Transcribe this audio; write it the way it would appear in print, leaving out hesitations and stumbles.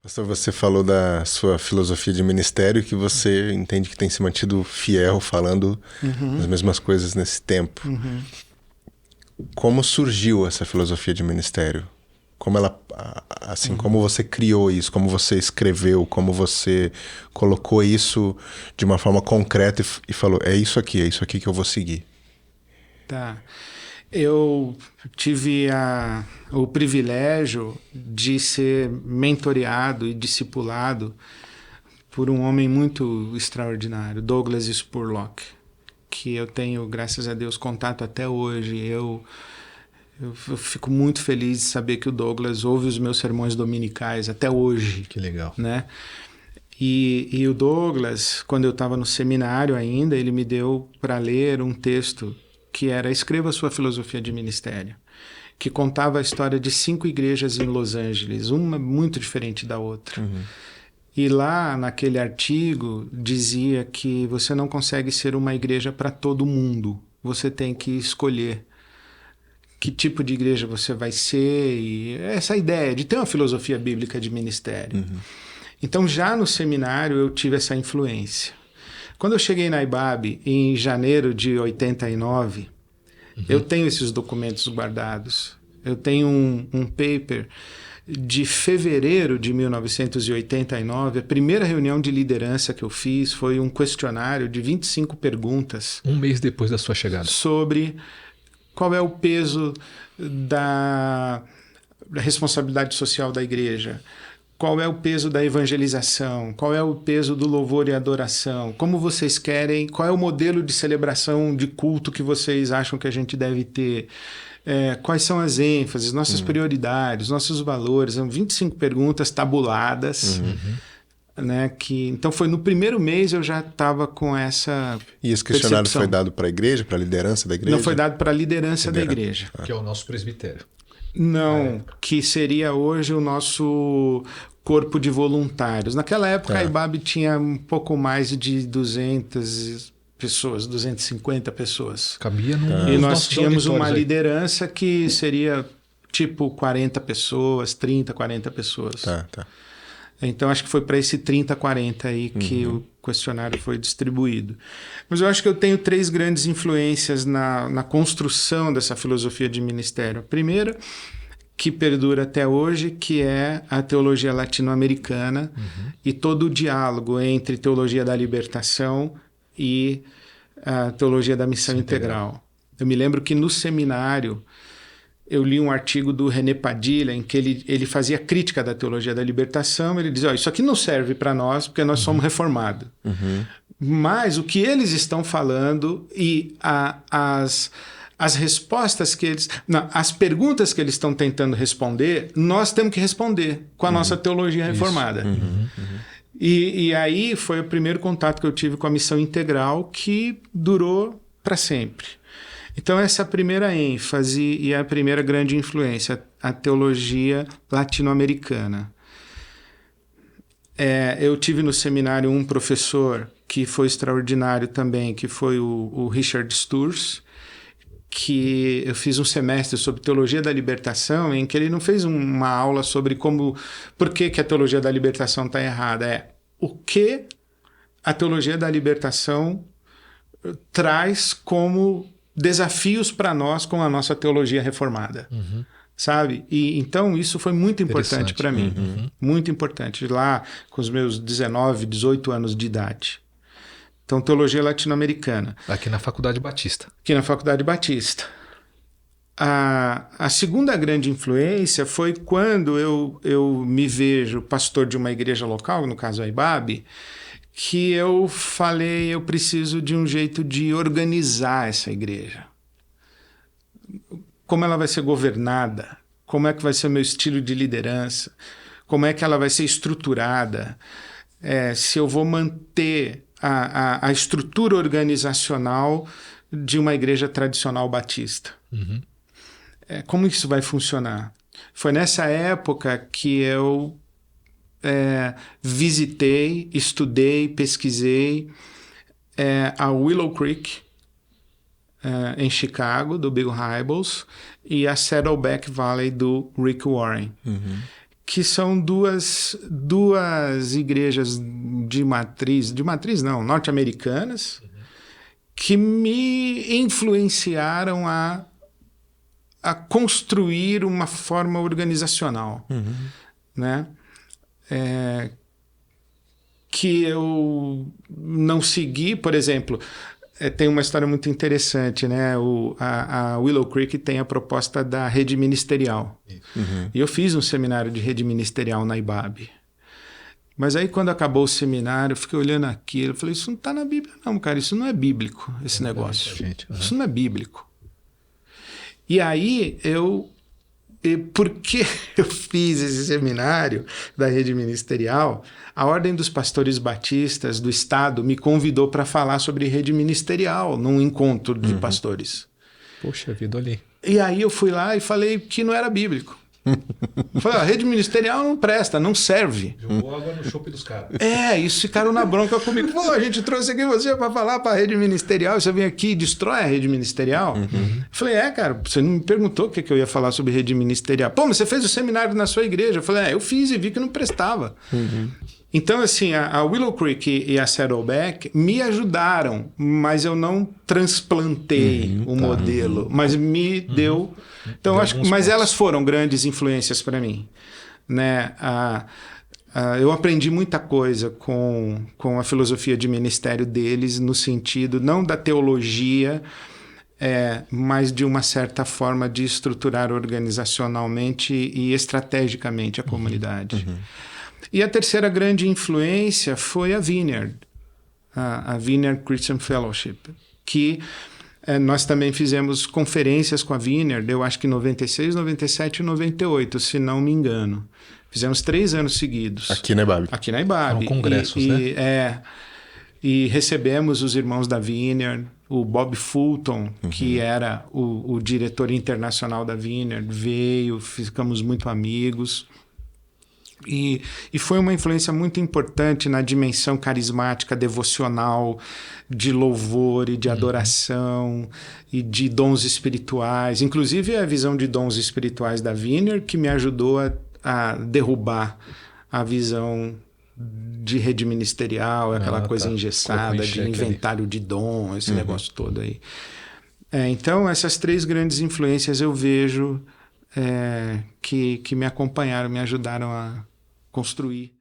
Pastor, você falou da sua filosofia de ministério, que você entende que tem se mantido fiel, falando as mesmas coisas nesse tempo. Como surgiu essa filosofia de ministério? Como ela, assim, como você criou isso? Como você escreveu? Como você colocou isso de uma forma concreta e falou, é isso aqui que eu vou seguir? Tá. Eu tive o privilégio de ser mentoreado e discipulado por um homem muito extraordinário, Douglas Spurlock, que eu tenho, graças a Deus, contato até hoje. Eu fico muito feliz de saber que o Douglas ouve os meus sermões dominicais até hoje. Que legal. Né? E o Douglas, quando eu estava no seminário ainda, ele me deu para ler um texto que era Escreva Sua Filosofia de Ministério, que contava a história de 5 igrejas em Los Angeles, uma muito diferente da outra. E lá, naquele artigo, dizia que você não consegue ser uma igreja para todo mundo. Você tem que escolher que tipo de igreja você vai ser, e essa ideia de ter uma filosofia bíblica de ministério. Então, já no seminário, eu tive essa influência. Quando eu cheguei na IBAB, em janeiro de 89, eu tenho esses documentos guardados. Eu tenho um paper de fevereiro de 1989. A primeira reunião de liderança que eu fiz foi um questionário de 25 perguntas. Um mês depois da sua chegada. Sobre qual é o peso da responsabilidade social da igreja. Qual é o peso da evangelização? Qual é o peso do louvor e adoração? Como vocês querem? Qual é o modelo de celebração de culto que vocês acham que a gente deve ter? Quais são as ênfases, nossas prioridades, nossos valores? São 25 perguntas tabuladas. Né, então foi no primeiro mês eu já estava com essa E esse questionário percepção. foi dado para a igreja, para a liderança da igreja? Não, foi dado para a liderança da igreja. Que é o nosso presbitério. Não, que seria hoje o nosso corpo de voluntários. Naquela época a IBAB tinha um pouco mais de 200 pessoas, 250 pessoas. Cabia no E nós tínhamos uma liderança que seria tipo 40 pessoas, 30, 40 pessoas. Tá. Então acho que foi para esse 30, 40 aí que o questionário foi distribuído. Mas eu acho que eu tenho 3 grandes influências na construção dessa filosofia de ministério. A primeira, que perdura até hoje, que é a teologia latino-americana e todo o diálogo entre teologia da libertação e a teologia da missão integral. Eu me lembro que no seminário eu li um artigo do René Padilha em que ele fazia crítica da teologia da libertação. Ele dizia, isso aqui não serve para nós porque nós somos reformados. Mas o que eles estão falando e as respostas que eles... Não, as perguntas que eles estão tentando responder, nós temos que responder com a nossa teologia reformada. E aí foi o primeiro contato que eu tive com a missão integral, que durou para sempre. Então essa é a primeira ênfase e a primeira grande influência, a teologia latino-americana. Eu tive no seminário um professor que foi extraordinário também, que foi o Richard Sturz, que eu fiz um semestre sobre teologia da libertação, em que ele não fez uma aula sobre por que a teologia da libertação está errada. O que a teologia da libertação traz como desafios para nós com a nossa teologia reformada. Sabe? E então isso foi muito importante para mim. Muito importante. Lá com os meus 19, 18 anos de idade. Então, teologia latino-americana. Aqui na Faculdade Batista. Aqui na Faculdade Batista. A segunda grande influência foi quando eu me vejo pastor de uma igreja local, no caso a IBAB, que eu falei, eu preciso de um jeito de organizar essa igreja. Como ela vai ser governada? Como é que vai ser o meu estilo de liderança? Como é que ela vai ser estruturada? Se eu vou manter a estrutura organizacional de uma igreja tradicional batista. Como isso vai funcionar? Foi nessa época que eu visitei, estudei, pesquisei a Willow Creek, em Chicago, do Bill Hybels, e a Saddleback Valley, do Rick Warren, que são duas igrejas de matriz não, norte-americanas, que me influenciaram a construir uma forma organizacional, né? Que eu não segui, por exemplo, tem uma história muito interessante, né? A Willow Creek tem a proposta da rede ministerial. E eu fiz um seminário de rede ministerial na IBAB. Mas aí, quando acabou o seminário, eu fiquei olhando aquilo, eu falei, isso não está na Bíblia não, cara, isso não é bíblico, esse negócio. Isso não é bíblico. E aí, porque eu fiz esse seminário da rede ministerial, a Ordem dos Pastores Batistas do Estado me convidou para falar sobre rede ministerial num encontro de pastores. Poxa vida, ali. E aí eu fui lá e falei que não era bíblico. Falei, a rede ministerial não presta, não serve. Jogou água no chope dos caras. Isso ficaram na bronca comigo. Pô, a gente trouxe aqui você para falar para a rede ministerial e você vem aqui e destrói a rede ministerial? Falei, cara, você não me perguntou o que eu ia falar sobre rede ministerial. Pô, mas você fez o seminário na sua igreja. Eu falei, eu fiz e vi que não prestava. Então, assim, a Willow Creek e a Saddleback me ajudaram, mas eu não transplantei o modelo, mas me deu... Então, eu acho, mas elas foram grandes influências para mim, né? Eu aprendi muita coisa com a filosofia de ministério deles, no sentido não da teologia, mas de uma certa forma de estruturar organizacionalmente e estrategicamente a comunidade. E a terceira grande influência foi a Vineyard, a Vineyard Christian Fellowship, que nós também fizemos conferências com a Vineyard, eu acho que em 96, 97 e 98, se não me engano. Fizemos 3 anos seguidos. Aqui na IBAB. Aqui na IBAB. São congressos, né? E recebemos os irmãos da Vineyard, o Bob Fulton, que era o diretor internacional da Vineyard, veio, ficamos muito amigos. E foi uma influência muito importante na dimensão carismática, devocional, de louvor e de adoração e de dons espirituais. Inclusive a visão de dons espirituais da Vineyard que me ajudou a derrubar a visão de rede ministerial, aquela coisa engessada, de inventário de dom, esse negócio todo aí. Então essas 3 grandes influências eu vejo que me acompanharam, me ajudaram a construir